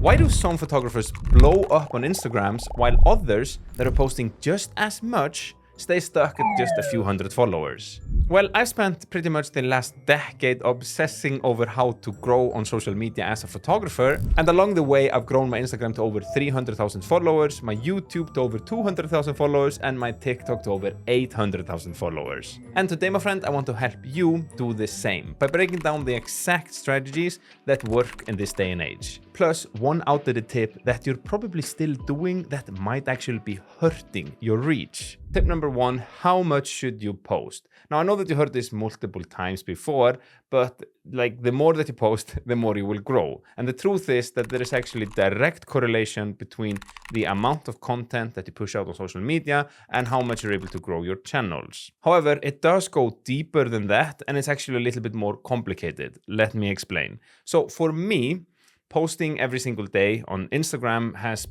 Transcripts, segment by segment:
Why do some photographers blow up on Instagrams while others that are posting just as much stay stuck at just a few hundred followers? Well, I've spent pretty much the last decade obsessing over how to grow on social media as a photographer, and along the way I've grown my Instagram to over 300,000 followers, my YouTube to over 200,000 followers, and my TikTok to over 800,000 followers. And today, my friend, I want to help you do the same by breaking down the exact strategies that work in this day and age. Plus, one outdated tip that you're probably still doing that might actually be hurting your reach. Tip number 1, how much should you post? Now, I know that you heard this multiple times before, but the more that you post, the more you will grow. And the truth is that there is actually direct correlation between the amount of content that you push out on social media and how much you're able to grow your channels. However, it does go deeper than that, and it's actually a little bit more complicated. Let me explain. So for me, posting every single day on Instagram has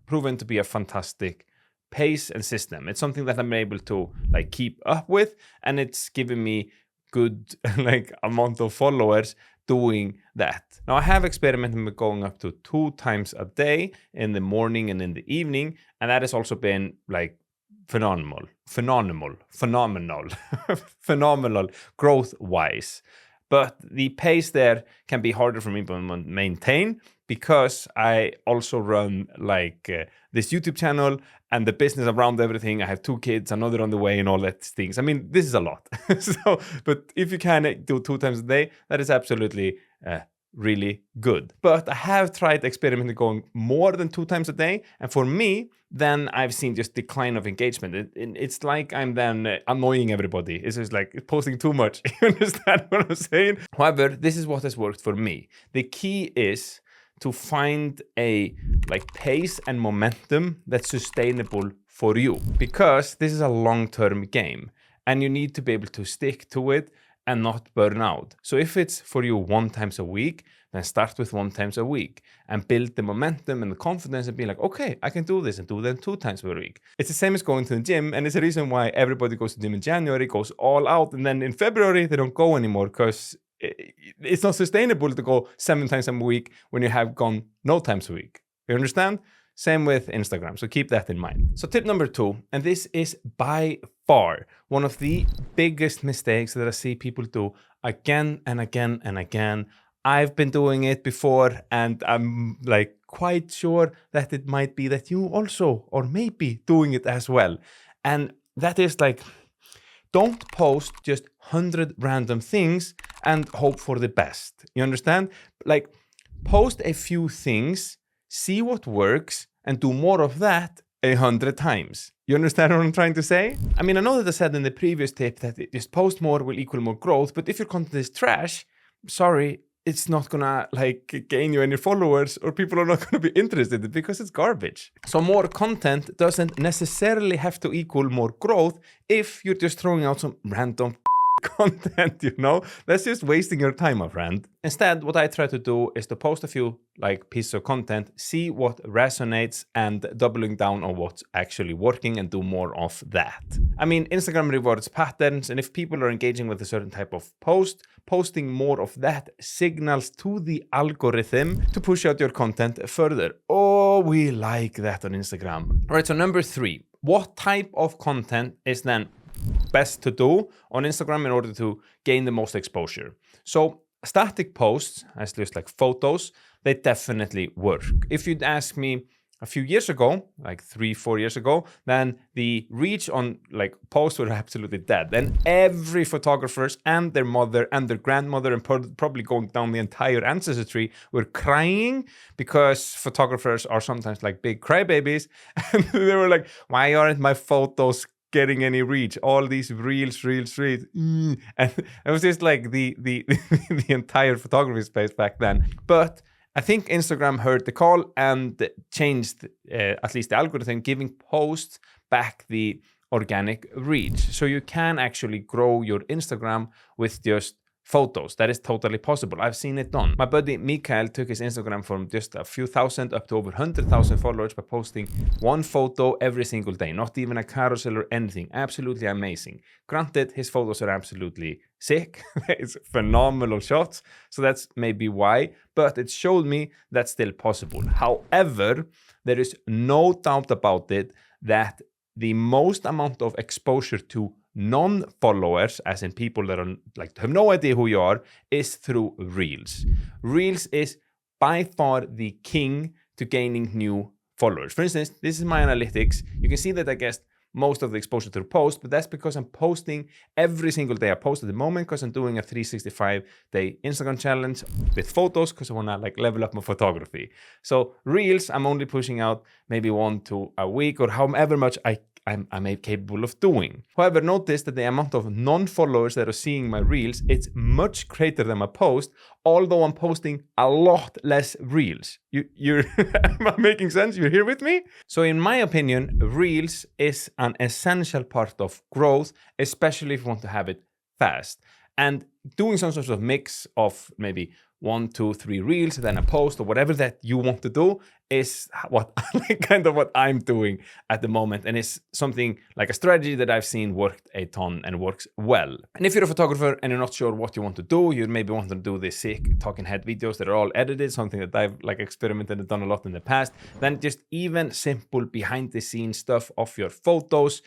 proven to be a fantastic pace and system. It's something that I'm able to keep up with, and it's given me good amount of followers doing that. Now, I have experimented with going up to 2 times a day in the morning and in the evening, and that has also been phenomenal growth wise. But the pace there can be harder for me to maintain because I also run this YouTube channel and the business around everything. I have 2 kids, another on the way, and all that things. I mean, this is a lot. But if you can do 2 times a day, that is absolutely really good. But I have tried experimenting going more than 2 times a day, and for me, then I've seen just decline of engagement. It's like I'm then annoying everybody. It's just posting too much. You understand what I'm saying? However, this is what has worked for me. The key is to find a pace and momentum that's sustainable for you, because this is a long-term game and you need to be able to stick to it and not burn out. So if it's for you 1 time a week, then start with 1 time a week and build the momentum and the confidence and be okay, I can do this, and do them 2 times per week. It's the same as going to the gym, and it's the reason why everybody goes to the gym in January, goes all out, and then in February they don't go anymore, because it's not sustainable to go 7 times a week when you have gone no times a week. You understand? Same with Instagram, so keep that in mind. So tip number 2, and this is by far one of the biggest mistakes that I see people do again and again and again. I've been doing it before, and I'm quite sure that it might be that you also, or maybe doing it as well. And that is don't post just 100 random things and hope for the best. You understand? Post a few things, see what works, and do more of that 100 times. You understand what I'm trying to say? I mean, I know that I said in the previous tip that just post more will equal more growth, but if your content is trash, sorry, it's not gonna gain you any followers, or people are not gonna be interested because it's garbage. So more content doesn't necessarily have to equal more growth if you're just throwing out some random content, That's just wasting your time, my friend. Instead, what I try to do is to post a few pieces of content, see what resonates, and doubling down on what's actually working and do more of that. I mean, Instagram rewards patterns, and if people are engaging with a certain type of post, posting more of that signals to the algorithm to push out your content further. Oh, we like that on Instagram. All right, so number 3, what type of content is then best to do on Instagram in order to gain the most exposure? So static posts, as just photos, they definitely work. If you'd ask me a few years ago, 3-4 years ago, then the reach on posts were absolutely dead. Then every photographers and their mother and their grandmother, and probably going down the entire ancestry tree, were crying because photographers are sometimes big crybabies, and they were why aren't my photos getting any reach? All these reels. And it was just the entire photography space back then. But I think Instagram heard the call and changed at least the algorithm, giving posts back the organic reach. So you can actually grow your Instagram with just photos. That is totally possible. I've seen it done. My buddy Mikael took his Instagram from just a few thousand up to over 100,000 followers by posting one photo every single day, not even a carousel or anything. Absolutely amazing. Granted, his photos are absolutely sick. It's phenomenal shots, so that's maybe why, but it showed me that's still possible. However, there is no doubt about it that the most amount of exposure to non-followers, as in people that are like have no idea who you are, is through Reels. Reels is by far the king to gaining new followers. For instance, this is my analytics. You can see that I guess most of the exposure through post, but that's because I'm posting every single day. I post at the moment because I'm doing a 365-day Instagram challenge with photos because I want to like level up my photography. So Reels, I'm only pushing out maybe 1 to a week or however much I'm capable of doing. However, notice that the amount of non-followers that are seeing my Reels, it's much greater than my post, although I'm posting a lot less Reels. You're am I making sense? You're here with me? So in my opinion, Reels is an essential part of growth, especially if you want to have it fast. And doing some sort of mix of maybe 1, 2, 3 Reels, then a post or whatever that you want to do is what kind of what I'm doing at the moment. And it's something like a strategy that I've seen worked a ton and works well. And if you're a photographer and you're not sure what you want to do, you maybe want to do the sick talking head videos that are all edited, something that I've like experimented and done a lot in the past, then just even simple behind the scenes stuff of your photos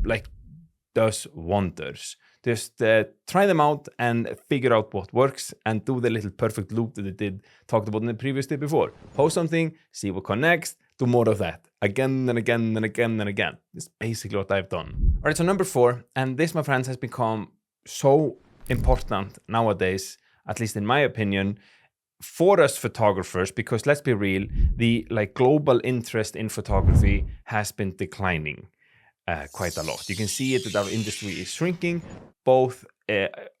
like does wonders. Just try them out and figure out what works and do the little perfect loop that I talked about in the previous tip before. Post something, see what connects, do more of that. Again and again and again and again. This is basically what I've done. All right, so number 4, and this, my friends, has become so important nowadays, at least in my opinion, for us photographers, because let's be real, the like global interest in photography has been declining. Quite a lot. You can see it that our industry is shrinking. Both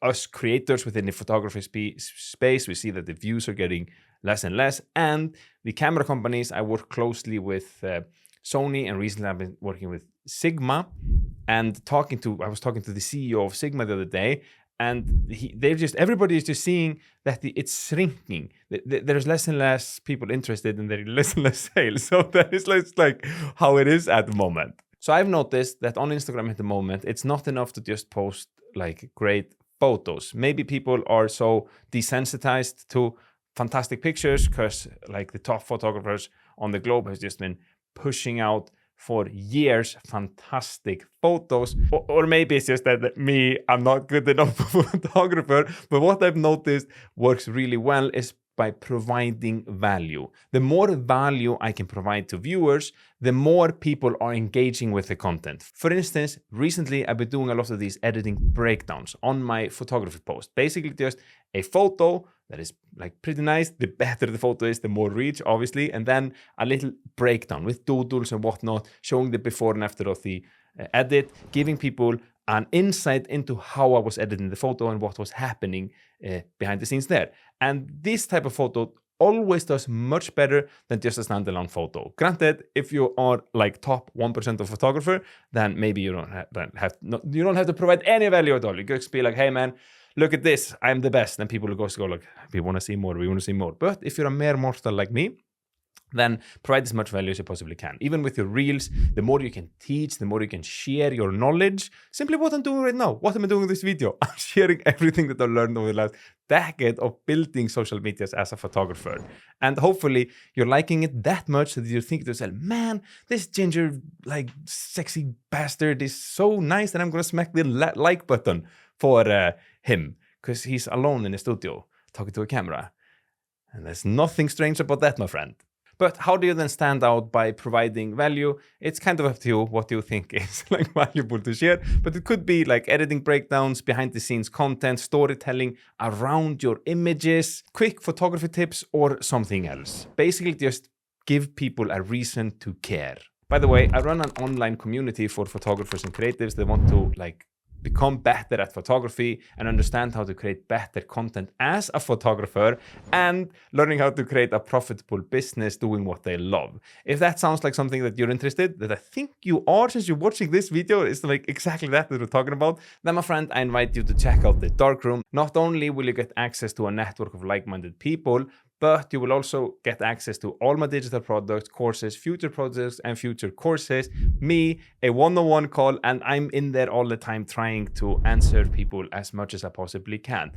us creators within the photography space, we see that the views are getting less and less, and the camera companies. I work closely with Sony, and recently I've been working with Sigma, and I was talking to the CEO of Sigma the other day, and everybody is just seeing that it's shrinking. There's less and less people interested, and there are less and less sales. So that is like how it is at the moment. So I've noticed that on Instagram at the moment, it's not enough to just post like great photos. Maybe people are so desensitized to fantastic pictures because like the top photographers on the globe has just been pushing out for years fantastic photos. Or maybe it's just that I'm not good enough of a photographer. But what I've noticed works really well is by providing value. The more value I can provide to viewers, the more people are engaging with the content. For instance, recently I've been doing a lot of these editing breakdowns on my photography post. Basically just a photo that is like pretty nice. The better the photo is, the more reach, obviously. And then a little breakdown with doodles and whatnot, showing the before and after of the edit, giving people an insight into how I was editing the photo and what was happening behind the scenes there. And this type of photo always does much better than just a standalone photo. Granted, if you are like top 1% of photographer, then maybe you don't have to provide any value at all. You just be like, hey man, look at this, I'm the best. And people will go like, we want to see more, we want to see more. But if you're a mere mortal like me, then provide as much value as you possibly can. Even with your Reels, the more you can teach, the more you can share your knowledge. Simply what I'm doing right now. What am I doing in this video? I'm sharing everything that I've learned over the last decade of building social medias as a photographer. And hopefully you're liking it that much that you think to yourself, man, this ginger, like sexy bastard is so nice, and I'm going to smack the like button for him because he's alone in the studio talking to a camera. And there's nothing strange about that, my friend. But how do you then stand out by providing value? It's kind of up to you what you think is like valuable to share. But it could be like editing breakdowns, behind the scenes content, storytelling around your images, quick photography tips, or something else. Basically just give people a reason to care. By the way, I run an online community for photographers and creatives that want to like become better at photography and understand how to create better content as a photographer and learning how to create a profitable business doing what they love. If that sounds like something that you're interested, that I think you are since you're watching this video, it's like exactly that we're talking about, then my friend, I invite you to check out the darkroom. Not only will you get access to a network of like-minded people, but you will also get access to all my digital products, courses, future projects, and future courses, me, a one-on-one call, and I'm in there all the time trying to answer people as much as I possibly can.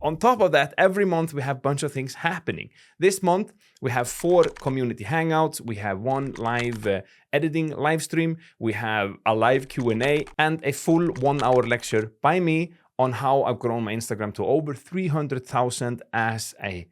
On top of that, every month we have a bunch of things happening. This month, we have 4 community hangouts, we have 1 live editing live stream, we have a live Q&A, and a full 1-hour lecture by me on how I've grown my Instagram to over 300,000 as a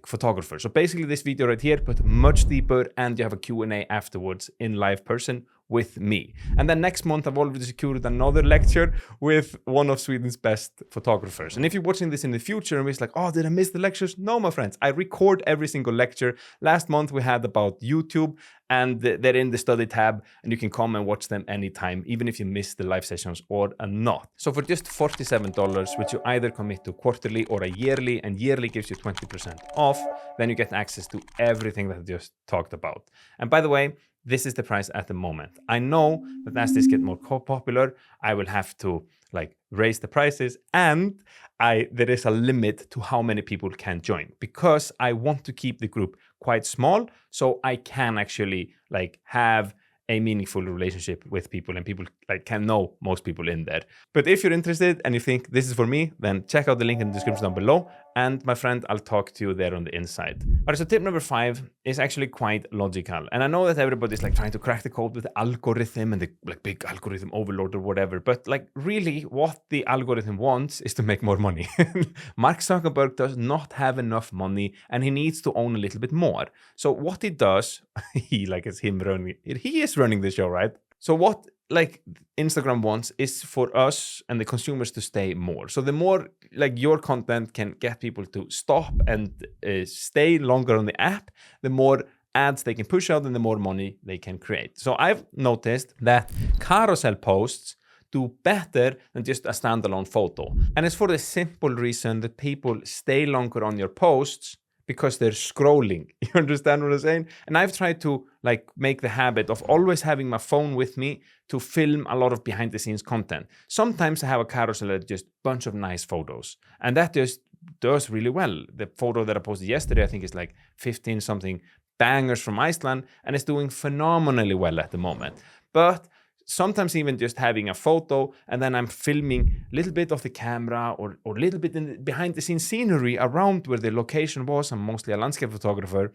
photographer. So basically this video right here, but much deeper, and you have a Q&A afterwards in live person with me. And then next month, I've already secured another lecture with one of Sweden's best photographers. And if you're watching this in the future and it's like, oh, did I miss the lectures? No, my friends, I record every single lecture. Last month we had about YouTube, and they're in the study tab, and you can come and watch them anytime, even if you miss the live sessions or not. So for just $47, which you either commit to quarterly or a yearly, and yearly gives you 20% off, then you get access to everything that I just talked about. And by the way, this is the price at the moment. I know that as this gets more popular, I will have to raise the prices, and there is a limit to how many people can join, because I want to keep the group quite small so I can actually have a meaningful relationship with people, and people can know most people in there. But if you're interested and you think this is for me, then check out the link in the description down below, and my friend, I'll talk to you there on the inside. All right, so tip number 5 is actually quite logical, and I know that everybody's trying to crack the code with the algorithm and the big algorithm overload or whatever, but really what the algorithm wants is to make more money. Mark Zuckerberg does not have enough money, and he needs to own a little bit more. So what he does, he is running the show, right? So what Instagram wants is for us and the consumers to stay more. So the more your content can get people to stop and stay longer on the app, the more ads they can push out and the more money they can create. So I've noticed that carousel posts do better than just a standalone photo. And it's for the simple reason that people stay longer on your posts because they're scrolling. You understand what I'm saying? And I've tried to make the habit of always having my phone with me to film a lot of behind the scenes content. Sometimes I have a carousel that's just a bunch of nice photos, and that just does really well. The photo that I posted yesterday, I think is 15 something bangers from Iceland, and it's doing phenomenally well at the moment. But sometimes even just having a photo and then I'm filming a little bit of the camera or a little bit in the behind the scenes scenery around where the location was. I'm mostly a landscape photographer.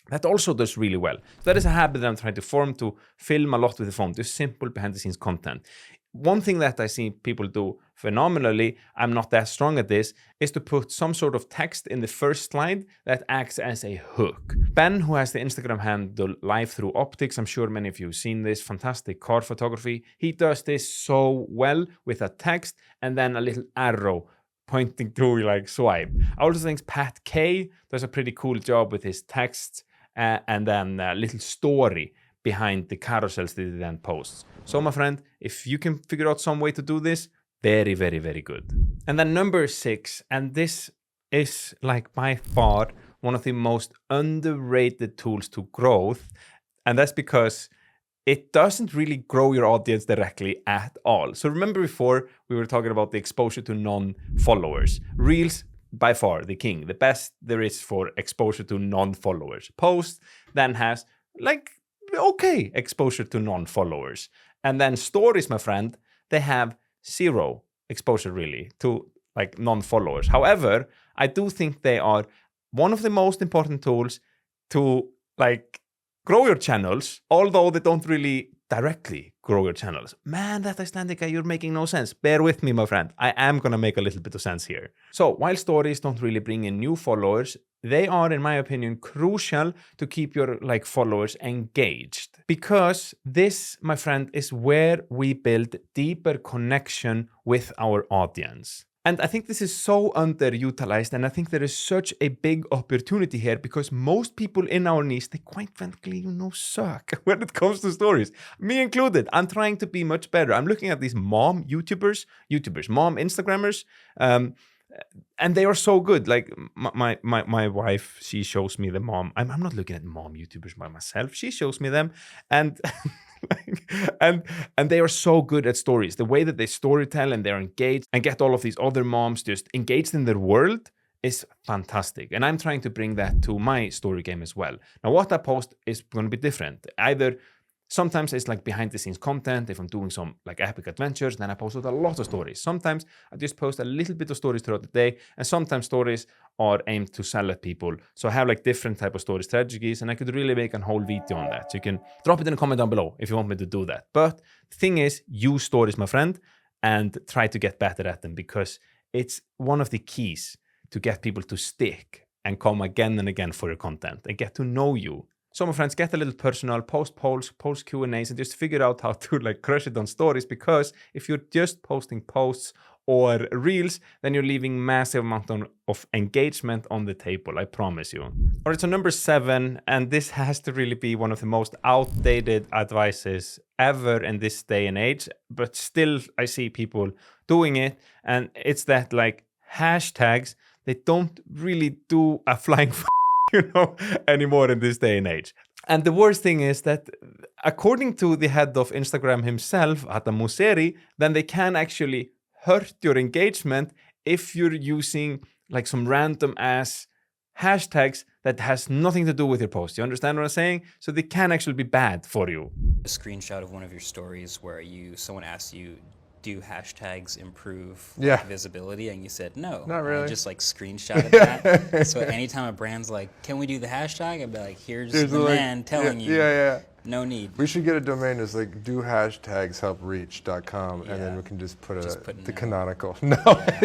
That also does really well. So that is a habit that I'm trying to form, to film a lot with the phone, just simple behind the scenes content. One thing that I see people do phenomenally, I'm not that strong at this, is to put some sort of text in the first slide that acts as a hook. Ben, who has the Instagram handle Live Through Optics, I'm sure many of you have seen this, fantastic car photography. He does this so well with a text and then a little arrow pointing to swipe. I also think Pat K does a pretty cool job with his texts and then a little story behind the carousels that he then posts. So my friend, if you can figure out some way to do this, very, very, very good. And then number 6, and this is by far one of the most underrated tools to growth, and that's because it doesn't really grow your audience directly at all. So remember before we were talking about the exposure to non-followers. Reels, by far the king, the best there is for exposure to non-followers. Post then has okay exposure to non-followers. And then stories, my friend, they have 0 exposure really to non-followers. However, I do think they are one of the most important tools to grow your channels, although they don't really directly grow your channels. Man, that Icelandic guy, you're making no sense. Bear with me, my friend. I am gonna make a little bit of sense here. So while stories don't really bring in new followers, they are, in my opinion, crucial to keep your followers engaged. Because this, my friend, is where we build deeper connection with our audience. And I think this is so underutilized, and I think there is such a big opportunity here because most people in our niche, they quite frankly, suck when it comes to stories. Me included. I'm trying to be much better. I'm looking at these mom YouTubers, mom Instagrammers, and they are so good. Like my wife, she shows me the mom. I'm not looking at mom YouTubers by myself. She shows me them, and and they are so good at stories. The way that they storytell and they're engaged and get all of these other moms just engaged in their world is fantastic. And I'm trying to bring that to my story game as well. Now, what I post is going to be different. Either sometimes it's like behind the scenes content. If I'm doing some like epic adventures, then I post a lot of stories. Sometimes I just post a little bit of stories throughout the day. And sometimes stories are aimed to sell at people. So I have like different type of story strategies, and I could really make a whole video on that. So you can drop it in a comment down below if you want me to do that. But the thing is, use stories, my friend, and try to get better at them, because it's one of the keys to get people to stick and come again and again for your content and get to know you. So my friends, get a little personal, post polls, post Q&As, and just figure out how to like crush it on stories, because if you're just posting posts or reels, then you're leaving massive amount of engagement on the table, I promise you. All right, so number 7, and this has to really be one of the most outdated advices ever in this day and age, but still I see people doing it, and it's that like hashtags, they don't really do a flying anymore in this day and age. And the worst thing is that according to the head of Instagram himself, Adam Mosseri, then they can actually hurt your engagement if you're using like some random ass hashtags that has nothing to do with your post. You understand what I'm saying? So they can actually be bad for you. A screenshot of one of your stories where someone asked you, do hashtags improve visibility? And you said no. Not really. And just like screenshotted that. So anytime a brand's like, can we do the hashtag? I'd be like, here's the man telling you. No need. We should get a domain that's like dohashtagshelpreach.com, and then we can just put the canonical. No,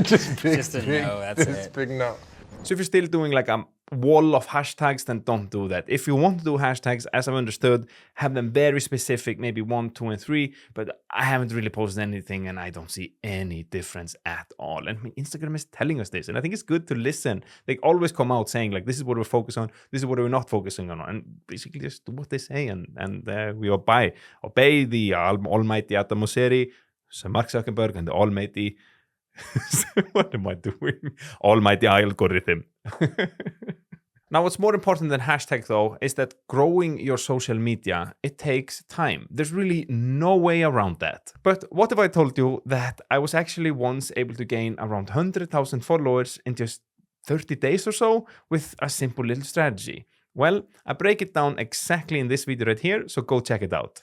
just big, just a no, that's it. Big no. So if you're still doing like a wall of hashtags, then don't do that. If you want to do hashtags, as I've understood, have them very specific, maybe 1, 2, and 3, but I haven't really posted anything and I don't see any difference at all. And I mean, Instagram is telling us this, and I think it's good to listen. They always come out saying like, this is what we're focused on, this is what we're not focusing on, and basically just do what they say, and we obey the almighty Adam Mosseri, Sir Mark Zuckerberg, and the almighty what am I doing? Almighty algorithm. Now, what's more important than hashtag though is that growing your social media, it takes time. There's really no way around that. But what if I told you that I was actually once able to gain around 100,000 followers in just 30 days or so with a simple little strategy? Well, I break it down exactly in this video right here, so go check it out.